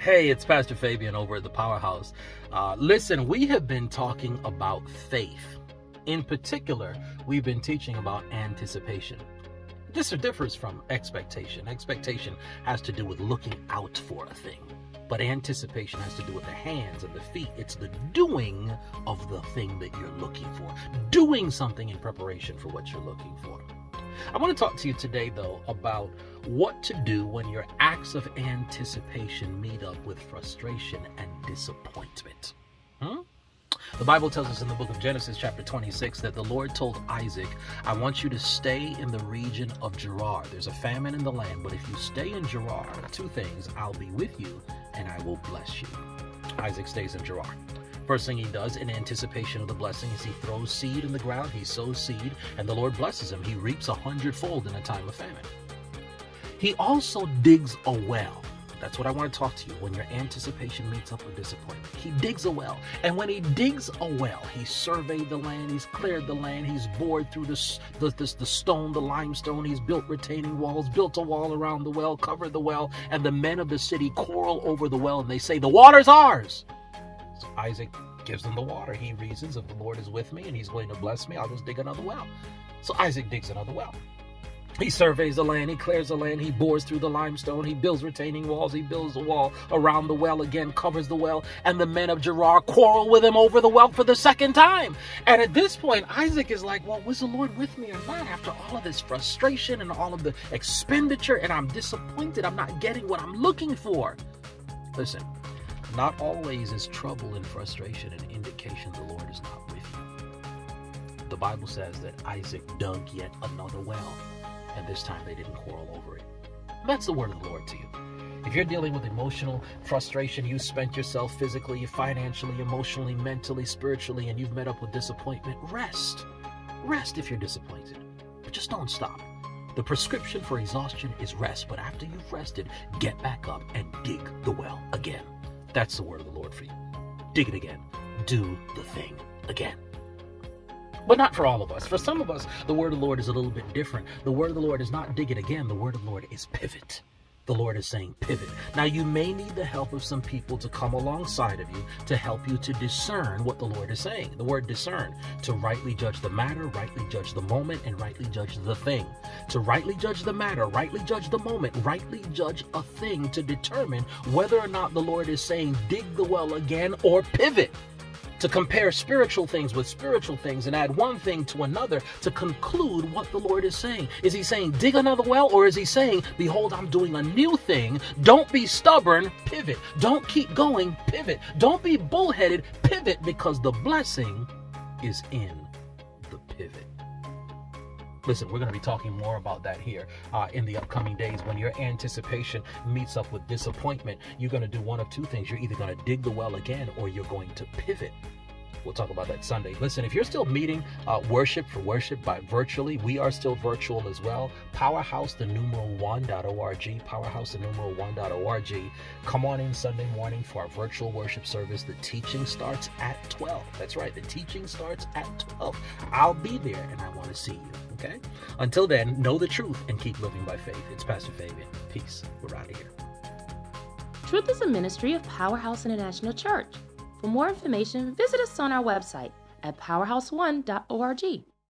Hey, it's Pastor Fabian over at the Powerhouse. Listen, we have been talking about faith. In particular, we've been teaching about anticipation. This differs from expectation. Expectation has to do with looking out for a thing, but anticipation has to do with the hands and the feet. It's the doing of the thing that you're looking for, doing something in preparation for what you're looking for. I want to talk to you today, though, about what to do when your acts of anticipation meet up with frustration and disappointment. The Bible tells us in the book of Genesis chapter 26 that the Lord told Isaac, I want you to stay in the region of Gerar. There's a famine in the land, but if you stay in Gerar, two things, I'll be with you and I will bless you. Isaac stays in Gerar. First thing he does in anticipation of the blessing is he throws seed in the ground, he sows seed, and the Lord blesses him. He reaps 100-fold in a time of famine. He also digs a well. That's what I want to talk to you when your anticipation meets up with disappointment. He digs a well. And when he digs a well, he surveyed the land, he's cleared the land, he's bored through the stone, the limestone, he's built retaining walls, built a wall around the well, covered the well, and the men of the city quarrel over the well and they say, the water's ours. So Isaac gives them the water. He reasons, if the Lord is with me and he's going to bless me, I'll just dig another well. So Isaac digs another well. He surveys the land, he clears the land, he bores through the limestone, he builds retaining walls, he builds a wall around the well again, covers the well, and the men of Gerar quarrel with him over the well for the second time. And at this point, Isaac is like, well, was the Lord with me or not after all of this frustration and all of the expenditure, and I'm disappointed, I'm not getting what I'm looking for. Listen, not always is trouble and frustration an indication the Lord is not with you. The Bible says that Isaac dug yet another well. And this time they didn't quarrel over it. That's the word of the Lord to you. If you're dealing with emotional frustration, you spent yourself physically, financially, emotionally, mentally, spiritually, and you've met up with disappointment, rest. Rest if you're disappointed. But just don't stop. The prescription for exhaustion is rest. But after you've rested, get back up and dig the well again. That's the word of the Lord for you. Dig it again. Do the thing again. But not for all of us. For some of us, the word of the Lord is a little bit different. The word of the Lord is not dig it again. The word of the Lord is pivot. The Lord is saying pivot. Now, you may need the help of some people to come alongside of you to help you to discern what the Lord is saying. The word discern, to rightly judge the matter, rightly judge the moment, and rightly judge the thing. To rightly judge the matter, rightly judge the moment, rightly judge a thing to determine whether or not the Lord is saying dig the well again or pivot. To compare spiritual things with spiritual things and add one thing to another to conclude what the Lord is saying. Is he saying dig another well, or is he saying, behold, I'm doing a new thing. Don't be stubborn, pivot. Don't keep going, pivot. Don't be bullheaded, pivot, because the blessing is in the pivot. Listen, we're going to be talking more about that here in the upcoming days. When your anticipation meets up with disappointment, you're going to do one of two things. You're either going to dig the well again or you're going to pivot. We'll talk about that Sunday. Listen, if you're still meeting worship by virtually, we are still virtual as well. Powerhouse, the numeral 1.org. Powerhouse, the numeral 1.org. Come on in Sunday morning for our virtual worship service. The teaching starts at 12. That's right. The teaching starts at 12. I'll be there and I want to see you. Okay? Until then, know the truth and keep living by faith. It's Pastor Fabian. Peace. We're out of here. Truth is a ministry of Powerhouse International Church. For more information, visit us on our website at powerhouse1.org.